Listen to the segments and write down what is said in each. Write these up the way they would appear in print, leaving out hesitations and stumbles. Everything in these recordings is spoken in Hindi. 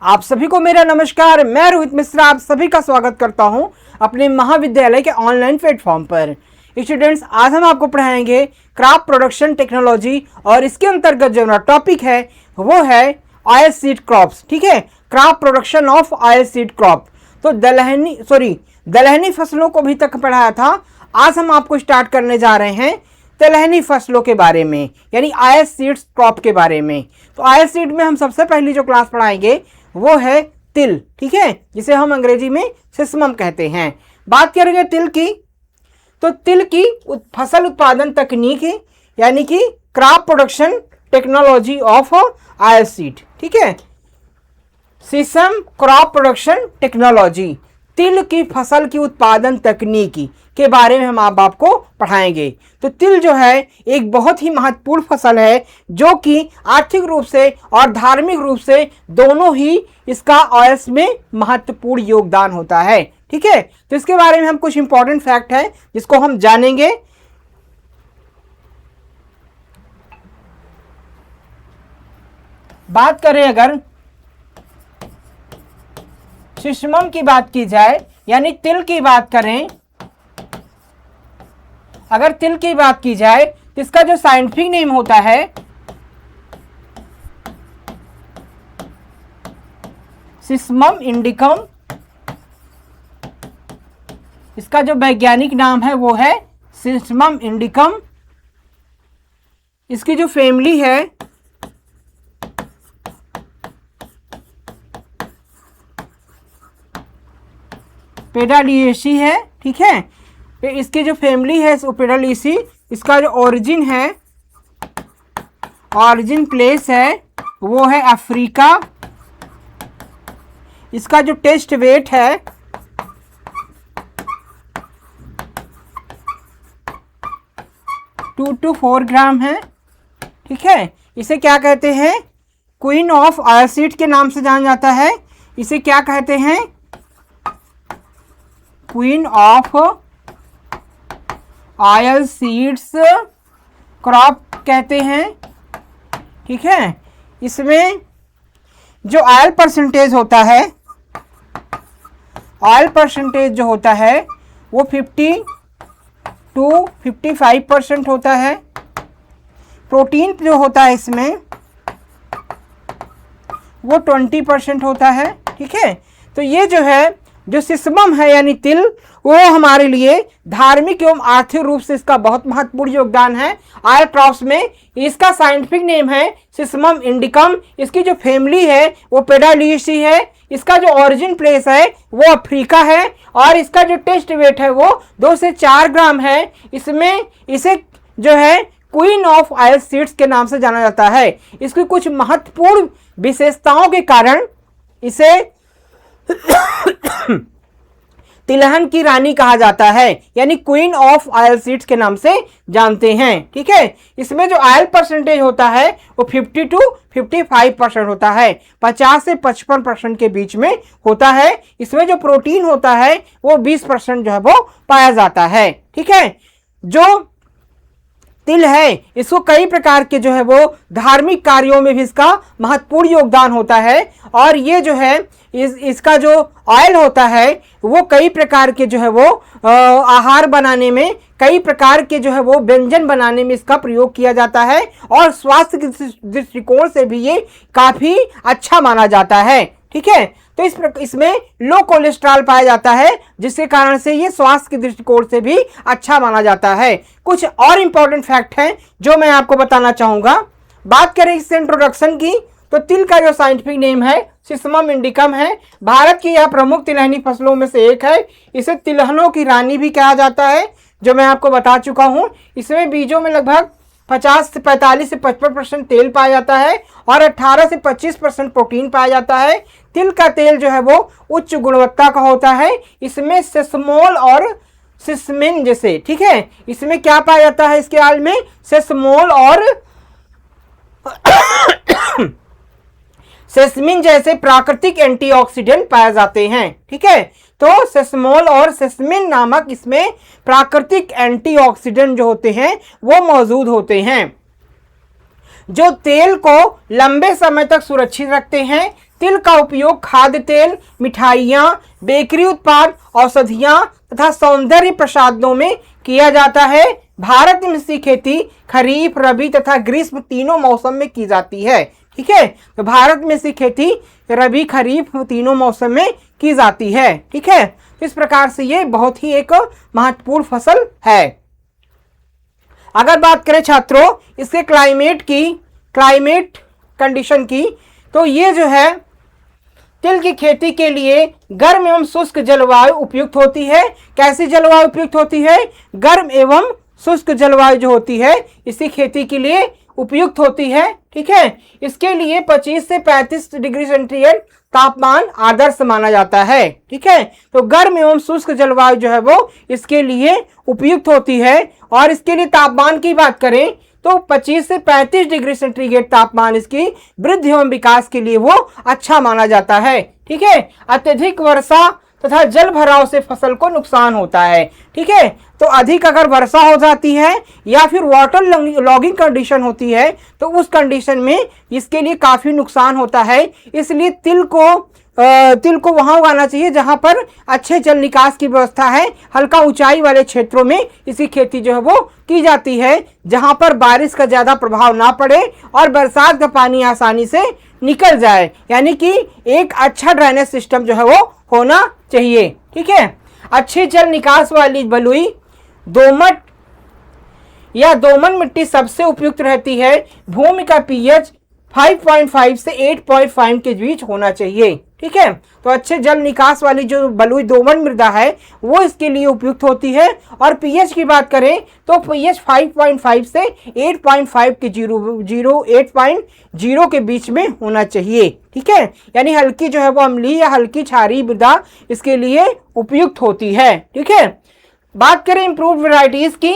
आप सभी को मेरा नमस्कार। मैं रोहित मिश्रा आप सभी का स्वागत करता हूं अपने महाविद्यालय के ऑनलाइन प्लेटफॉर्म पर। स्टूडेंट्स, आज हम आपको पढ़ाएंगे क्रॉप प्रोडक्शन टेक्नोलॉजी और इसके अंतर्गत जो हमारा टॉपिक है वो है ऑयल सीड क्रॉप्स। ठीक है, crop production of oil seed crop. तो दलहनी फसलों को भी तक पढ़ाया था। आज हम आपको स्टार्ट करने जा रहे हैं तिलहनी फसलों के बारे में, यानी ऑयल सीड्स क्रॉप के बारे में। तो ऑयल सीड में हम सबसे पहली जो क्लास पढ़ाएंगे वो है तिल। ठीक है, जिसे हम अंग्रेजी में सिसमम कहते हैं। बात करेंगे तिल की, तो तिल की फसल उत्पादन तकनीक यानी कि crop production technology of oil seed. ठीक है, सिसम क्रॉप प्रोडक्शन टेक्नोलॉजी, तिल की फसल की उत्पादन तकनीकी के बारे में हम आपको पढ़ाएंगे। तो तिल जो है एक बहुत ही महत्वपूर्ण फसल है जो कि आर्थिक रूप से और धार्मिक रूप से दोनों ही इसका ऑयल्स में महत्वपूर्ण योगदान होता है। ठीक है, तो इसके बारे में हम कुछ इंपॉर्टेंट फैक्ट है जिसको हम जानेंगे। बात करें अगर सिसमम की बात की जाए, यानी तिल की बात करें, अगर तिल की बात की जाए तो इसका जो साइंटिफिक नेम होता है सिसमम इंडिकम, इसका जो वैज्ञानिक नाम है वो है सिसमम इंडिकम। इसकी जो फैमिली है पेडालिएसी है। ठीक है, इसकी जो फैमिली है पेडालिएसी, इसका जो ओरिजिन है, ओरिजिन प्लेस है वो है अफ्रीका। इसका जो टेस्ट वेट है 2 to 4 ग्राम है। ठीक है, इसे क्या कहते हैं? क्वीन ऑफ ऑयल सीड के नाम से जाना जाता है। इसे क्या कहते हैं? Queen of oil seeds crop कहते हैं। ठीक है, इसमें जो ऑयल परसेंटेज होता है, ऑयल परसेंटेज जो होता है वो 50 to 55% होता है। प्रोटीन जो होता है इसमें वो 20% होता है। ठीक है, तो ये जो है जो सिसमम है यानी तिल, वो हमारे लिए धार्मिक एवं आर्थिक रूप से इसका बहुत महत्वपूर्ण योगदान है ऑयल क्रॉप्स में। इसका साइंटिफिक नेम है सिसमम इंडिकम। इसकी जो फैमिली है वो पेडालिएसी है। इसका जो ओरिजिन प्लेस है वो अफ्रीका है और इसका जो टेस्ट वेट है वो 2 से 4 ग्राम है। इसे जो है क्वीन ऑफ ऑयल सीड्स के नाम से जाना जाता है। इसकी कुछ महत्वपूर्ण विशेषताओं के कारण इसे तिलहन की रानी कहा जाता है, यानी क्वीन ऑफ ऑयल सीड्स के नाम से जानते हैं। ठीक है, इसमें जो ऑयल परसेंटेज होता है वो 50 to 55% होता है, 50 से 55% के बीच में होता है। इसमें जो प्रोटीन होता है वो 20% जो है वो पाया जाता है। ठीक है, जो तिल है इसको कई प्रकार के जो है वो धार्मिक कार्यों में भी इसका महत्वपूर्ण योगदान होता है। और ये जो है इसका जो ऑयल होता है वो कई प्रकार के जो है वो आहार बनाने में, कई प्रकार के जो है वो व्यंजन बनाने में इसका प्रयोग किया जाता है और स्वास्थ्य के दृष्टिकोण से भी ये काफ़ी अच्छा माना जाता है। ठीक है, तो इसमें लो कोलेस्ट्रॉल पाया जाता है जिसके कारण से ये स्वास्थ्य के दृष्टिकोण से भी अच्छा माना जाता है। कुछ और इंपॉर्टेंट फैक्ट हैं जो मैं आपको बताना चाहूँगा। बात करें इससे इंट्रोडक्शन की, तो तिल का जो साइंटिफिक नेम है सिसमम इंडिकम है। भारत की यह प्रमुख तिलहनी फसलों में से एक है। इसे तिलहनों की रानी भी कहा जाता है, जो मैं आपको बता चुका हूँ। इसमें बीजों में लगभग 45 से 55% तेल पाया जाता है और 18 से 25% प्रोटीन पाया जाता है। तिल का तेल जो है वो उच्च गुणवत्ता का होता है। इसमें सेसमोल और सिसमिन जैसे, ठीक है, इसमें क्या पाया जाता है? इसके आल में सेसमोल और सेसमिन जैसे प्राकृतिक एंटीऑक्सीडेंट पाए जाते हैं। ठीक है, तो सेसमोल और सेसमिन नामक इसमें प्राकृतिक एंटीऑक्सीडेंट जो होते हैं वो मौजूद होते हैं। जो तेल को लंबे समय तक सुरक्षित रखते हैं। तिल का उपयोग खाद्य तेल, मिठाइयाँ, बेकरी उत्पाद, औषधियाँ तथा सौंदर्य प्रसाधनों में किया जाता है। भारत में इसकी खेती खरीफ, रबी तथा ग्रीष्म तीनों मौसम में की जाती है। ठीक है, तो भारत में इसकी खेती रबी, खरीफ तीनों मौसम में की जाती है। ठीक है, इस प्रकार से ये बहुत ही एक महत्वपूर्ण फसल है। अगर बात करें छात्रों इसके क्लाइमेट कंडीशन की, तो ये जो है तिल की खेती के लिए गर्म एवं शुष्क जलवायु उपयुक्त होती है। कैसी जलवायु उपयुक्त होती है? गर्म एवं शुष्क जलवायु जो होती है इसी खेती के लिए उपयुक्त होती है। ठीक है, इसके लिए 25 से 35 डिग्री सेंटीग्रेड तापमान आदर्श माना जाता है। ठीक है, तो गर्म एवं शुष्क जलवायु जो है वो इसके लिए उपयुक्त होती है। और इसके लिए तापमान की बात करें तो 25 से 35 डिग्री सेंटीग्रेड तापमान इसकी वृद्धि एवं विकास के लिए वो अच्छा माना जाता है। ठीक है, अत्यधिक वर्षा तथा जल भराव से फसल को नुकसान होता है। ठीक है, तो अधिक अगर वर्षा हो जाती है या फिर वाटर लॉगिंग कंडीशन होती है तो उस कंडीशन में इसके लिए काफ़ी नुकसान होता है। इसलिए तिल को वहाँ उगाना चाहिए जहाँ पर अच्छे जल निकास की व्यवस्था है। हल्का ऊंचाई वाले क्षेत्रों में इसकी खेती जो है वो की जाती है, जहाँ पर बारिश का ज़्यादा प्रभाव ना पड़े और बरसात का पानी आसानी से निकल जाए, यानी कि एक अच्छा ड्रेनेज सिस्टम जो है वो होना चाहिए। ठीक है, अच्छे जल निकास वाली बलुई, दोमट या दोमन मिट्टी सबसे उपयुक्त रहती है। भूमि का पीएच 5.5 से 8.5 के बीच होना चाहिए। ठीक है, तो अच्छे जल निकास वाली जो बलुई दोमट मृदा है वो इसके लिए उपयुक्त होती है। और पीएच की बात करें तो पीएच 5.5 से 8.5 के 8.0 के बीच में होना चाहिए। ठीक है, यानी हल्की जो है वो अम्लीय या हल्की क्षारीय मृदा इसके लिए उपयुक्त होती है। ठीक है, बात करें इम्प्रूव्ड वैरायटीज की,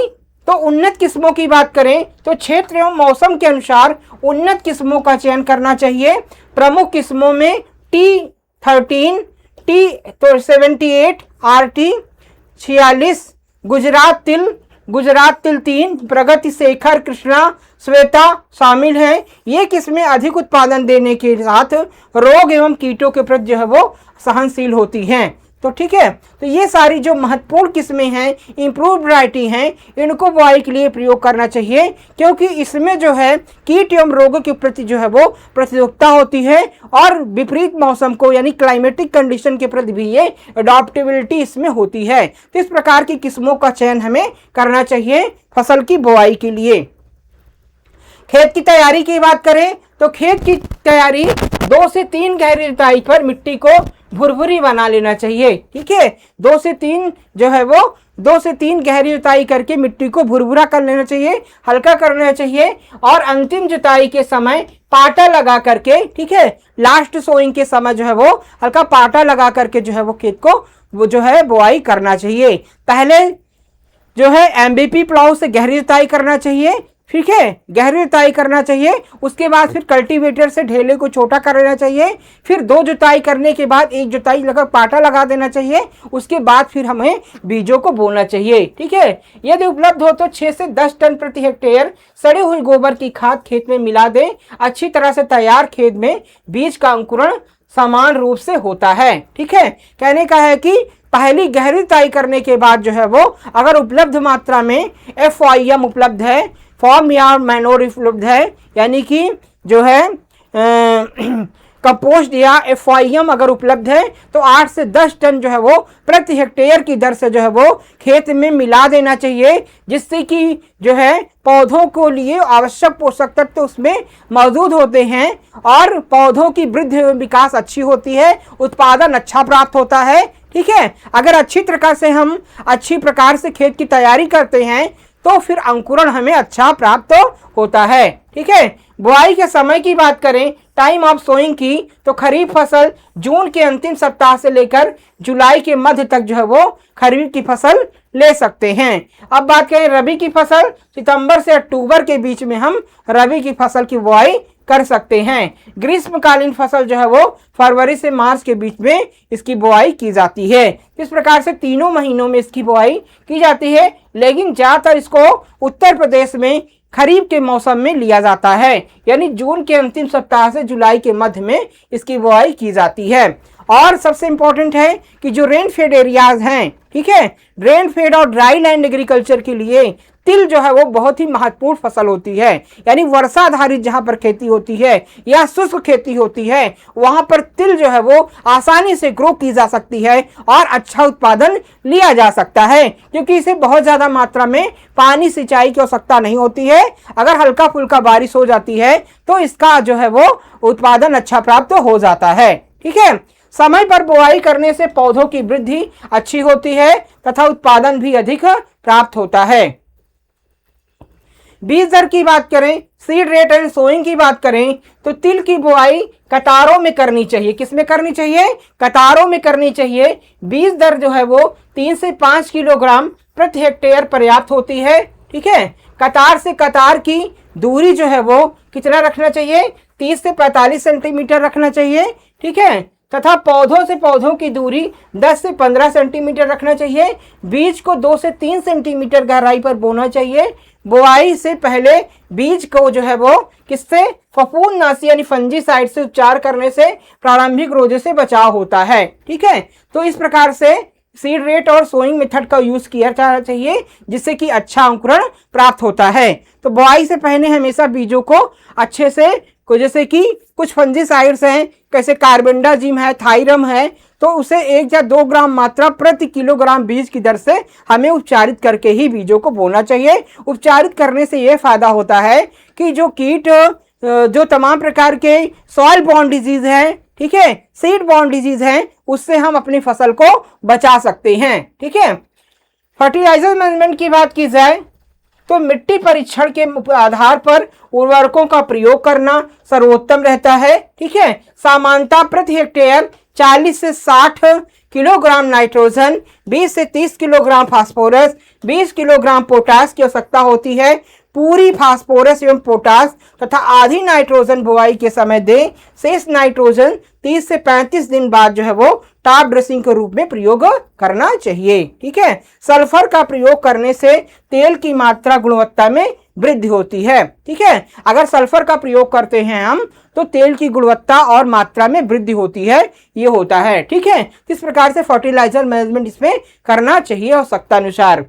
तो उन्नत किस्मों की बात करें तो क्षेत्र एवं मौसम के अनुसार उन्नत किस्मों का चयन करना चाहिए। प्रमुख किस्मों में T13, T78, RT 46, गुजरात तिल 3, प्रगति शेखर, कृष्णा, श्वेता शामिल हैं। ये किस्में अधिक उत्पादन देने के साथ रोग एवं कीटों के प्रति जो है वो सहनशील होती हैं। तो ठीक है, तो ये सारी जो महत्वपूर्ण किस्में हैं, इम्प्रूव्ड वैरायटी हैं, इनको बुआई के लिए प्रयोग करना चाहिए, क्योंकि इसमें जो है कीट एवं रोगों के प्रति जो है वो प्रतिरोधकता होती है और विपरीत मौसम को यानी क्लाइमेटिक कंडीशन के प्रति भी ये अडॉप्टेबिलिटी इसमें होती है। तो इस प्रकार की किस्मों का चयन हमें करना चाहिए फसल की बुआई के लिए। खेत की तैयारी की बात करें तो खेत की तैयारी 2 से 3 गहरी जुताई पर मिट्टी को भुरभुरी बना लेना चाहिए। ठीक है, 2 से 3 जो है वो 2 से 3 गहरी जुताई करके मिट्टी को भुरभुरा कर लेना चाहिए, हल्का करना चाहिए। और अंतिम जुताई के समय पाटा लगा करके, ठीक है, लास्ट सोइंग के समय जो है वो हल्का पाटा लगा करके जो है वो खेत को वो जो है बुआई करना चाहिए। पहले जो है MVP प्लाऊ से गहरी जुताई करना चाहिए। ठीक है, गहरी जुताई करना चाहिए। उसके बाद फिर कल्टीवेटर से ढेले को छोटा कर लेना चाहिए। फिर 2 जुताई करने के बाद 1 जुताई लगा पाटा लगा देना चाहिए। उसके बाद फिर हमें बीजों को बोना चाहिए। ठीक है, यदि उपलब्ध हो तो 6 से 10 टन प्रति हेक्टेयर सड़ी हुई गोबर की खाद खेत में मिला दें। अच्छी तरह से तैयार खेत में बीज का अंकुरण समान रूप से होता है। ठीक है, कहने का है कि पहली गहरी जुताई करने के बाद जो है वो अगर उपलब्ध मात्रा में FYM उपलब्ध है, फॉर्म या मैनोर उपलब्ध है, यानी कि जो है कंपोस्ट या FYM अगर उपलब्ध है तो 8 से 10 टन जो है वो प्रति हेक्टेयर की दर से जो है वो खेत में मिला देना चाहिए, जिससे कि जो है पौधों को लिए आवश्यक पोषक तत्व तो उसमें मौजूद होते हैं और पौधों की वृद्धि एवं विकास अच्छी होती है, उत्पादन अच्छा प्राप्त होता है। ठीक है, अगर अच्छी प्रकार से खेत की तैयारी करते हैं तो फिर अंकुरण हमें अच्छा प्राप्त होता है। ठीक है, बुआई के समय की बात करें, टाइम ऑफ सोइंग की, तो खरीफ फसल जून के अंतिम सप्ताह से लेकर जुलाई के मध्य तक जो है वो खरीफ की फसल ले सकते हैं। अब बात करें रबी की फसल, सितंबर से अक्टूबर के बीच में हम रबी की फसल की बुआई कर सकते हैं। ग्रीष्मकालीन फसल जो है वो फरवरी से मार्च के बीच में इसकी बुआई की जाती है। इस प्रकार से तीनों महीनों में इसकी बुआई की जाती है, लेकिन ज़्यादातर इसको उत्तर प्रदेश में खरीफ के मौसम में लिया जाता है, यानी जून के अंतिम सप्ताह से जुलाई के मध्य में इसकी बुआई की जाती है। और सबसे इंपॉर्टेंट है कि जो रेन फेड एरियाज हैं, ठीक है, रेन फेड और ड्राई लैंड एग्रीकल्चर के लिए तिल जो है वो बहुत ही महत्वपूर्ण फसल होती है। यानी वर्षा आधारित जहां पर खेती होती है या शुष्क खेती होती है, वहां पर तिल जो है वो आसानी से ग्रो की जा सकती है और अच्छा उत्पादन लिया जा सकता है, क्योंकि इसे बहुत ज्यादा मात्रा में पानी सिंचाई की आवश्यकता नहीं होती है। अगर हल्का फुल्का बारिश हो जाती है तो इसका जो है वो उत्पादन अच्छा प्राप्त हो जाता है। ठीक है, समय पर बुआई करने से पौधों की वृद्धि अच्छी होती है तथा उत्पादन भी अधिक प्राप्त होता है। बीज दर की बात करें, सीड रेट एंड सोइंग की बात करें, तो तिल की बुआई कतारों में करनी चाहिए। किसमें करनी चाहिए? कतारों में करनी चाहिए। बीज दर जो है वो 3 से 5 किलोग्राम प्रति हेक्टेयर पर्याप्त होती है। ठीक है, कतार से कतार की दूरी जो है वो कितना रखना चाहिए? 30 से 45 सेंटीमीटर रखना चाहिए। ठीक है, तथा पौधों से पौधों की दूरी 10 से 15 सेंटीमीटर रखना चाहिए। बीज को 2 से 3 सेंटीमीटर गहराई पर बोना चाहिए। बुआई से पहले बीज को जो है वो किससे? फफूंदनाशी यानी फंजीसाइड से उपचार करने से प्रारंभिक रोगों से बचाव होता है। ठीक है, तो इस प्रकार से सीड रेट और सोइंग मेथड का यूज किया जाना चाहिए, जिससे कि अच्छा अंकुरण प्राप्त होता है। तो बुआई से पहले हमेशा बीजों को अच्छे से, जैसे कि कुछ फंजीसाइड्स हैं, कैसे कार्बेंडाजिम है, थायरम है, तो उसे 1 या 2 ग्राम मात्रा प्रति किलोग्राम बीज की दर से हमें उपचारित करके ही बीजों को बोना चाहिए। उपचारित करने से यह फायदा होता है कि जो कीट, जो तमाम प्रकार के सॉइल बॉर्न डिजीज है, ठीक है, सीड बॉर्न डिजीज है, उससे हम अपनी फसल को बचा सकते हैं। ठीक है, फर्टिलाइजर मैनेजमेंट की बात की जाए तो मिट्टी परीक्षण के आधार पर उर्वरकों का प्रयोग करना सर्वोत्तम रहता है। ठीक है, सामान्यतः प्रति हेक्टेयर 40 से 60 किलोग्राम नाइट्रोजन, 20 से 30 किलोग्राम फास्फोरस, 20 किलोग्राम पोटास की आवश्यकता होती है। पूरी फास्फोरस एवं पोटास तथा आधी नाइट्रोजन बुआई के समय दें। शेष नाइट्रोजन 30 से 35 दिन बाद जो है वो टॉप ड्रेसिंग के रूप में प्रयोग करना चाहिए। ठीक है, सल्फर का प्रयोग करने से तेल की मात्रा गुणवत्ता में वृद्धि होती है। ठीक है, अगर सल्फर का प्रयोग करते हैं हम तो तेल की गुणवत्ता और मात्रा में वृद्धि होती है, ये होता है। ठीक है, किस प्रकार से फर्टिलाइजर मैनेजमेंट इसमें करना चाहिए आवश्यकता अनुसार।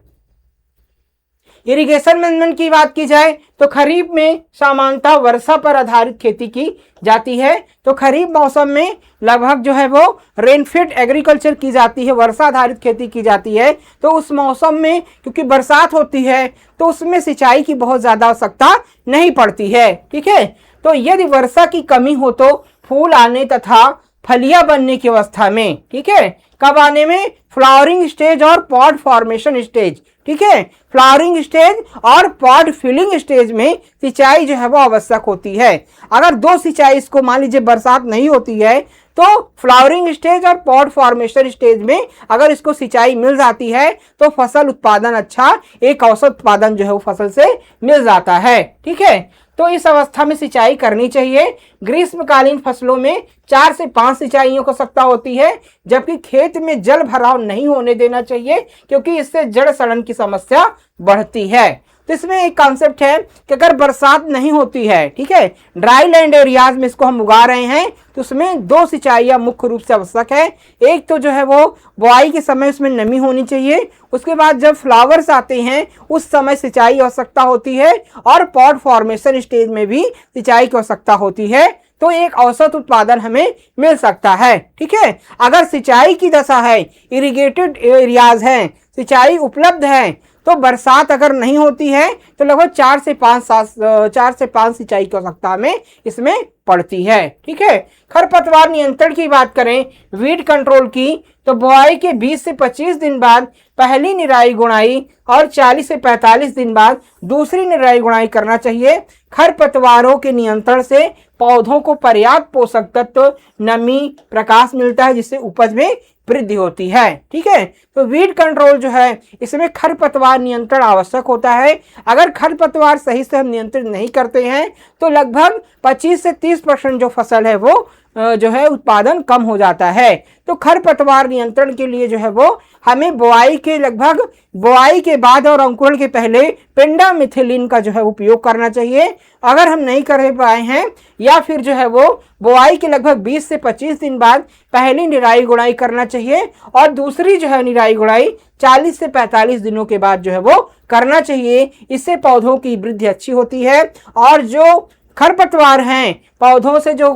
इरिगेशन मैनेजमेंट की बात की जाए तो खरीफ में सामान्यतः वर्षा पर आधारित खेती की जाती है। तो खरीफ मौसम में लगभग जो है वो रेनफेड एग्रीकल्चर की जाती है, वर्षा आधारित खेती की जाती है। तो उस मौसम में क्योंकि बरसात होती है तो उसमें सिंचाई की बहुत ज़्यादा आवश्यकता नहीं पड़ती है। ठीक है, तो यदि वर्षा की कमी हो तो फूल आने तथा फलियां बनने की अवस्था में, ठीक है, कब आने में? फ्लावरिंग स्टेज और पॉड फॉर्मेशन स्टेज। ठीक है, फ्लावरिंग स्टेज और पॉड फिलिंग स्टेज में सिंचाई जो है वो आवश्यक होती है। अगर 2 सिंचाई, इसको मान लीजिए बरसात नहीं होती है तो फ्लावरिंग स्टेज और पॉड फॉर्मेशन स्टेज में अगर इसको सिंचाई मिल जाती है तो फसल उत्पादन अच्छा, एक औसत उत्पादन जो है वो फसल से मिल जाता है। ठीक है, तो इस अवस्था में सिंचाई करनी चाहिए। ग्रीष्मकालीन फसलों में 4 से 5 सिंचाइयों की आवश्यकता होती है, जबकि खेत में जल भराव नहीं होने देना चाहिए, क्योंकि इससे जड़ सड़न की समस्या बढ़ती है। तो इसमें एक कॉन्सेप्ट है कि अगर बरसात नहीं होती है, ठीक है, ड्राई लैंड एरियाज में इसको हम उगा रहे हैं, तो उसमें 2 सिंचाइयाँ मुख्य रूप से आवश्यक है। एक तो जो है वो बुआई के समय उसमें नमी होनी चाहिए, उसके बाद जब फ्लावर्स आते हैं उस समय सिंचाई की आवश्यकता होती है, और पॉड फॉर्मेशन स्टेज में भी सिंचाई की आवश्यकता होती है। तो एक औसत उत्पादन हमें मिल सकता है। ठीक है, अगर सिंचाई की दशा है, इरिगेटेड एरियाज हैं, सिंचाई उपलब्ध है, तो बरसात अगर नहीं होती है तो लगभग 4 से 5 सिंचाई की आवश्यकता में इसमें पड़ती है। ठीक है, खरपतवार नियंत्रण की बात करें, वीड कंट्रोल की, तो बुआई के 20 से 25 दिन बाद पहली निराई गुड़ाई और 40 से 45 दिन बाद दूसरी निराई गुड़ाई करना चाहिए। खरपतवारों के नियंत्रण से पौधों को पर्याप्त पोषक तत्व, नमी, प्रकाश मिलता है, जिससे उपज में वृद्धि होती है। ठीक है, तो वीड कंट्रोल जो है इसमें खरपतवार नियंत्रण आवश्यक होता है। अगर खरपतवार सही से हम नियंत्रित नहीं करते हैं तो लगभग 25 से 30% जो फसल है वो जो है उत्पादन कम हो जाता है। तो खरपतवार नियंत्रण के लिए जो है वो हमें बुआई के बाद और अंकुरण के पहले पेंडामिथिलिन का जो है उपयोग करना चाहिए। अगर हम नहीं कर पाए हैं या फिर जो है वो बुआई के लगभग 20 से 25 दिन बाद पहली निराई गुड़ाई करना चाहिए और दूसरी जो है निराई गुड़ाई 40 से 45 दिनों के बाद जो है वो करना चाहिए। इससे पौधों की वृद्धि अच्छी होती है और जो खरपतवार हैं पौधों से जो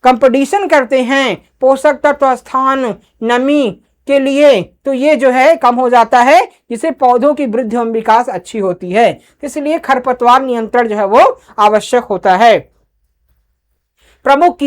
कंपटीशन करते हैं पोषक तत्व, स्थान, नमी के लिए, तो ये जो है कम हो जाता है, जिससे पौधों की वृद्धि एवं विकास अच्छी होती है। इसलिए खरपतवार नियंत्रण जो है वो आवश्यक होता है। प्रमुख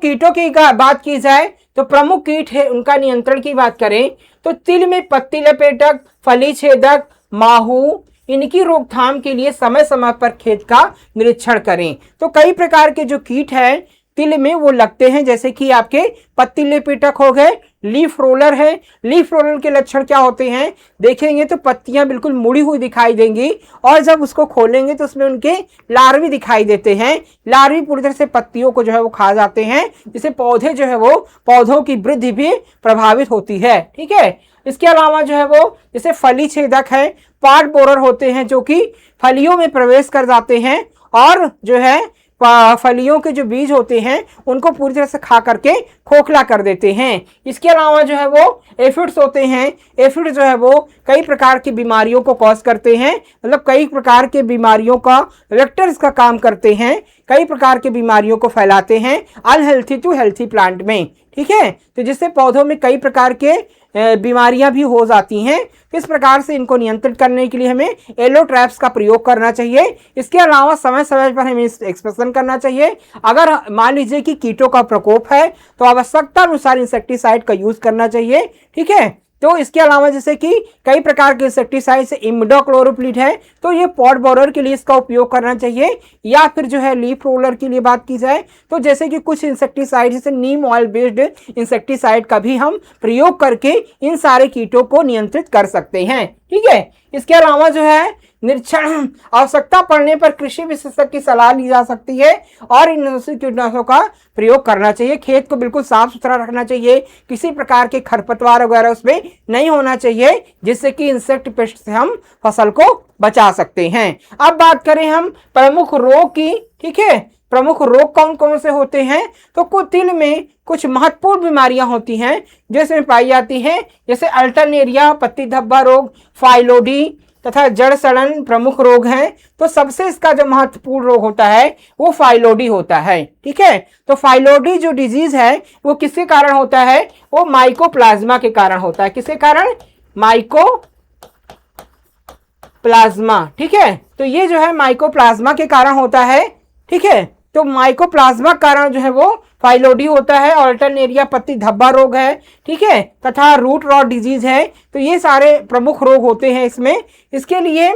कीटों की बात की जाए तो प्रमुख कीट है उनका नियंत्रण की बात करें तो तिल में पत्ती लपेटक, फली छेदक, माहू, इनकी रोकथाम के लिए समय समय पर खेत का निरीक्षण करें। तो कई प्रकार के जो कीट हैं तिल में वो लगते हैं, जैसे कि आपके पत्ती लपेटक हो गए, लीफ रोलर है। लीफ रोलर के लक्षण क्या होते हैं देखेंगे तो पत्तियां बिल्कुल मुड़ी हुई दिखाई देंगी और जब उसको खोलेंगे तो उसमें उनके लार्वी दिखाई देते हैं। लार्वी पूरी तरह से पत्तियों को जो है वो खा जाते हैं, जिससे पौधे जो है वो पौधों की वृद्धि भी प्रभावित होती है। ठीक है, इसके अलावा जो है वो जैसे फली छेदक है, पार्ट बोरर होते हैं जो कि फलियों में प्रवेश कर जाते हैं और जो है फलियों के जो बीज होते हैं उनको पूरी तरह से खा करके खोखला कर देते हैं। इसके अलावा जो है वो एफिड्स होते हैं। एफिड जो है वो कई प्रकार की बीमारियों को कॉज करते हैं, मतलब कई प्रकार के बीमारियों का वेक्टर्स का काम करते हैं, कई प्रकार के बीमारियों को फैलाते हैं अनहेल्थी टू हेल्थी प्लांट में। ठीक है, तो जिससे पौधों में कई प्रकार के बीमारियां भी हो जाती हैं। इस प्रकार से इनको नियंत्रित करने के लिए हमें येलो ट्रैप्स का प्रयोग करना चाहिए। इसके अलावा समय समय पर हमें एक्सपेक्शन करना चाहिए। अगर मान लीजिए कि कीटों का प्रकोप है तो आवश्यकता अनुसार इंसेक्टिसाइड का यूज करना चाहिए। ठीक है, तो इसके अलावा जैसे कि कई प्रकार के इंसेक्टिसाइड से इमिडाक्लोप्रिड है तो ये पॉट बोरर के लिए इसका उपयोग करना चाहिए, या फिर जो है लीफ रोलर के लिए बात की जाए तो जैसे कि कुछ इंसेक्टिसाइड जैसे नीम ऑयल बेस्ड इंसेक्टिसाइड का भी हम प्रयोग करके इन सारे कीटों को नियंत्रित कर सकते हैं। ठीक है, इसके अलावा जो है निरीक्षण आवश्यकता पड़ने पर कृषि विशेषज्ञ की सलाह ली जा सकती है और इन कीटनाशकों का प्रयोग करना चाहिए। खेत को बिल्कुल साफ सुथरा रखना चाहिए, किसी प्रकार के खरपतवार वगैरह उसमें नहीं होना चाहिए, जिससे कि इंसेक्ट पेस्ट से हम फसल को बचा सकते हैं। अब बात करें हम प्रमुख रोग की। ठीक है, प्रमुख रोग कौन कौन से होते हैं तो तिल में कुछ महत्वपूर्ण बीमारियां होती हैं जिसमें पाई जाती हैं, जैसे अल्टरनेरिया, पत्ती धब्बा रोग, फाइलोडी तथा जड़ सड़न प्रमुख रोग हैं। तो सबसे इसका जो महत्वपूर्ण रोग होता है वो फाइलोडी होता है। ठीक है, तो फाइलोडी जो डिजीज है वो किसके कारण होता है, वो माइकोप्लाज्मा के कारण होता है। किसके कारण, माइकोप्लाज्मा। ठीक है, तो ये जो है माइकोप्लाज्मा के कारण होता है। ठीक है, तो माइकोप्लाज्मा कारण जो है वो फाइलोडी होता है, अल्टरनेरिया पत्ती धब्बा रोग है। ठीक है, तथा रूट रॉट डिजीज है। तो ये सारे प्रमुख रोग होते हैं इसमें। इसके लिए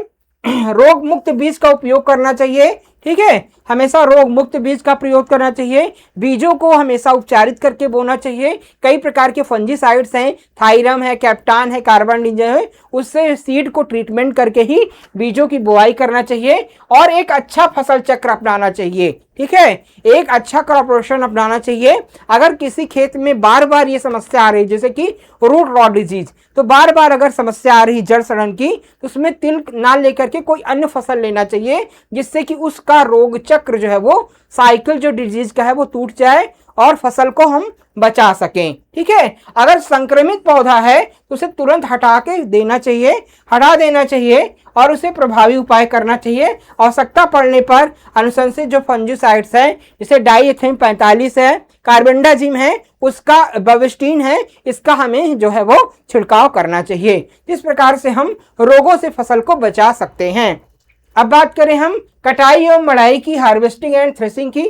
रोग मुक्त बीज का उपयोग करना चाहिए। ठीक है, हमेशा रोग मुक्त बीज का प्रयोग करना चाहिए। बीजों को हमेशा उपचारित करके बोना चाहिए। कई प्रकार के फंजीसाइड्स हैं, थायरम है, कैप्टान है, कार्बन है, उससे सीड को ट्रीटमेंट करके ही बीजों की बुआई करना चाहिए और एक अच्छा फसल चक्र अपनाना चाहिए। ठीक है, एक अच्छा क्रॉप रोटेशन अपनाना चाहिए। अगर किसी खेत में बार बार ये समस्या आ रही जैसे कि रूट रॉट डिजीज, तो बार बार अगर समस्या आ रही जड़ सड़न की तो उसमें तिल ना लेकर के कोई अन्य फसल लेना चाहिए, जिससे कि उसका रोग चक्र जो है वो साइकिल जो डिजीज का है वो टूट जाए और फसल को हम बचा सकें। ठीक है, अगर संक्रमित पौधा है तो उसे तुरंत हटा देना चाहिए और उसे प्रभावी उपाय करना चाहिए। आवश्यकता पड़ने पर अनुशंसित जो फंजीसाइड्स है जैसे डाइएथेन 45 है, कार्बेंडाजिम है, उसका बविस्टीन है, इसका हमें जो है वो छिड़काव करना चाहिए। इस प्रकार से हम रोगों से फसल को बचा सकते हैं। अब बात करें हम कटाई एवं मड़ाई की, हार्वेस्टिंग एंड थ्रेसिंग की।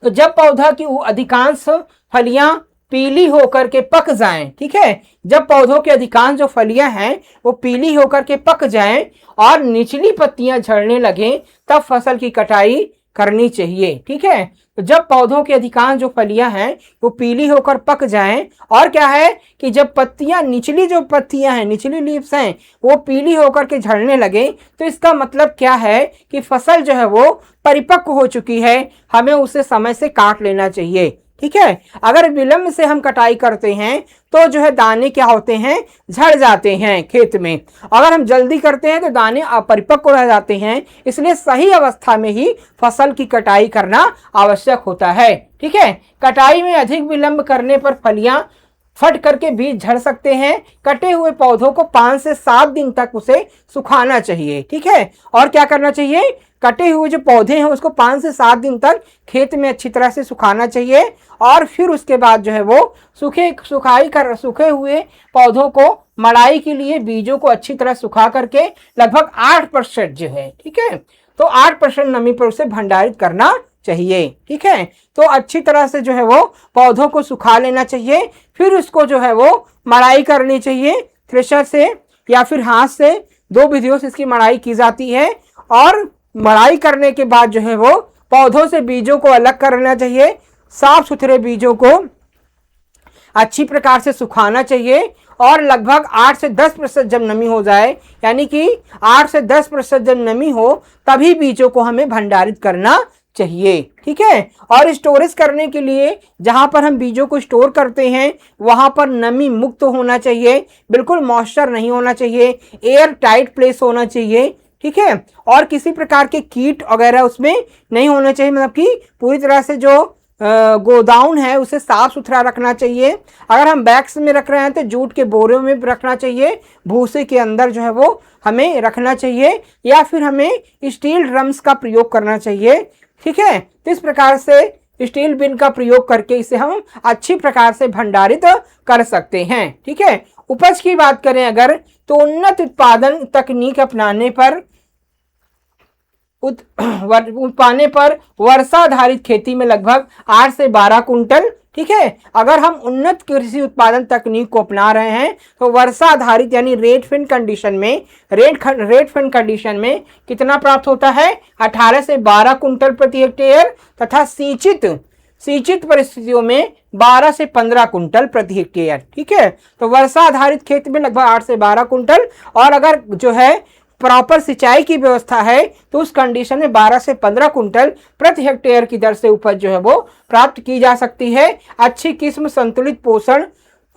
तो जब पौधा की अधिकांश फलियां पीली होकर के पक जाएं, ठीक है, जब पौधों के अधिकांश जो फलियां हैं वो पीली होकर के पक जाएं और निचली पत्तियां झड़ने लगें, तब फसल की कटाई करनी चाहिए। ठीक है, तो जब पौधों की अधिकांश जो फलियां हैं वो पीली होकर पक जाएं, और क्या है कि जब पत्तियां, निचली जो पत्तियां हैं, निचली लीव्स हैं, वो पीली होकर के झड़ने लगे, तो इसका मतलब क्या है कि फसल जो है वो परिपक्व हो चुकी है, हमें उसे समय से काट लेना चाहिए। ठीक है, अगर विलंब से हम कटाई करते हैं तो जो है दाने क्या होते हैं, झड़ जाते हैं खेत में। अगर हम जल्दी करते हैं तो दाने अपरिपक्व रह जाते हैं, इसलिए सही अवस्था में ही फसल की कटाई करना आवश्यक होता है। ठीक है, कटाई में अधिक विलंब करने पर फलियां फट करके बीज झड़ सकते हैं। कटे हुए पौधों को 5 से 7 दिन तक उसे सुखाना चाहिए। ठीक है, और क्या करना चाहिए, कटे हुए जो पौधे हैं उसको 5 से 7 दिन तक खेत में अच्छी तरह से सुखाना चाहिए, और फिर उसके बाद जो है वो सूखे हुए पौधों को मड़ाई के लिए बीजों को अच्छी तरह सुखा करके लगभग 8% जो है, ठीक है, तो 8% नमी पर उसे भंडारित करना चाहिए। ठीक है, तो अच्छी तरह से जो है वो पौधों को सुखा लेना चाहिए, फिर उसको जो है वो मड़ाई करनी चाहिए थ्रेशर से या फिर हाथ से। 2 विधियों से इसकी मड़ाई की जाती है, और मड़ाई करने के बाद जो है वो पौधों से बीजों को अलग करना चाहिए। साफ सुथरे बीजों को अच्छी प्रकार से सुखाना चाहिए, और लगभग 8 से 10% जब नमी हो जाए, यानी कि 8 से 10% जब नमी हो, तभी बीजों को हमें भंडारित करना चाहिए। ठीक है, और स्टोरेज करने के लिए जहां पर हम बीजों को स्टोर करते हैं वहां पर नमी मुक्त होना चाहिए, बिल्कुल मॉइस्चर नहीं होना चाहिए, एयर टाइट प्लेस होना चाहिए। ठीक है, और किसी प्रकार के कीट वगैरह उसमें नहीं होने चाहिए, मतलब कि पूरी तरह से जो गोदाउन है उसे साफ सुथरा रखना चाहिए। अगर हम बैग्स में रख रहे हैं तो जूट के बोरों में रखना चाहिए, भूसे के अंदर जो है वो हमें रखना चाहिए, या फिर हमें स्टील ड्रम्स का प्रयोग करना चाहिए। ठीक है, तो इस प्रकार से स्टील बिन का प्रयोग करके इसे हम अच्छी प्रकार से भंडारित कर सकते हैं। ठीक है, उपज की बात करें अगर, तो उन्नत उत्पादन तकनीक अपनाने पर वर्षा आधारित खेती में लगभग 8 से 12 कुंटल। ठीक है, अगर हम उन्नत कृषि उत्पादन तकनीक को अपना रहे हैं तो वर्षा आधारित यानी रेट फिन कंडीशन में कितना प्राप्त होता है, 18 से 12 कुंटल प्रति हेक्टेयर, तथा सिंचित परिस्थितियों में 12 से 15 कुंटल प्रति हेक्टेयर। ठीक है, तो वर्षा आधारित खेत में लगभग 8 से 12 कुंटल, और अगर जो है प्रॉपर सिंचाई की व्यवस्था है तो उस कंडीशन में 12 से 15 कुंटल प्रति हेक्टेयर की दर से उपज जो है वो प्राप्त की जा सकती है। अच्छी किस्म, संतुलित पोषण,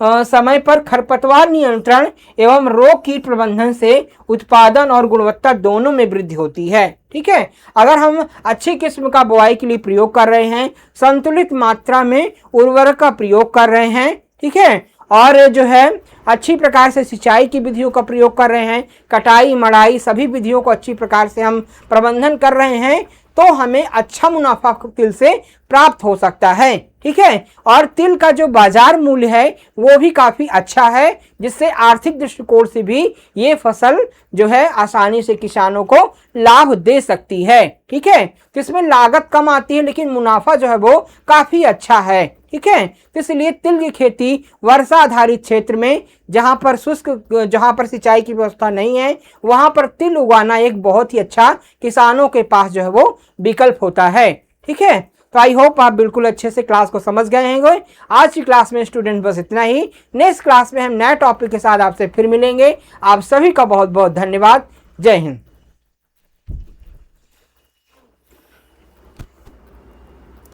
समय पर खरपतवार नियंत्रण एवं रोग कीट प्रबंधन से उत्पादन और गुणवत्ता दोनों में वृद्धि होती है। ठीक है, अगर हम अच्छी किस्म का बुआई के लिए प्रयोग कर रहे हैं, संतुलित मात्रा में उर्वरक का प्रयोग कर रहे हैं, ठीक है, और जो है अच्छी प्रकार से सिंचाई की विधियों का प्रयोग कर रहे हैं, कटाई मड़ाई सभी विधियों को अच्छी प्रकार से हम प्रबंधन कर रहे हैं, तो हमें अच्छा मुनाफा तिल से प्राप्त हो सकता है। ठीक है, और तिल का जो बाजार मूल्य है वो भी काफ़ी अच्छा है, जिससे आर्थिक दृष्टिकोण से भी ये फसल जो है आसानी से किसानों को लाभ दे सकती है। ठीक है, तो इसमें लागत कम आती है लेकिन मुनाफा जो है वो काफ़ी अच्छा है। ठीक है, तो इसलिए तिल की खेती वर्षा आधारित क्षेत्र में जहाँ पर सिंचाई की व्यवस्था नहीं है वहाँ पर तिल उगाना एक बहुत ही अच्छा किसानों के पास जो है वो विकल्प होता है। ठीक है, तो आई होप आप बिल्कुल अच्छे से क्लास को समझ गए होंगे। आज की क्लास में स्टूडेंट बस इतना ही। नेक्स्ट क्लास में हम नए टॉपिक के साथ आपसे फिर मिलेंगे। आप सभी का बहुत बहुत धन्यवाद। जय हिंद।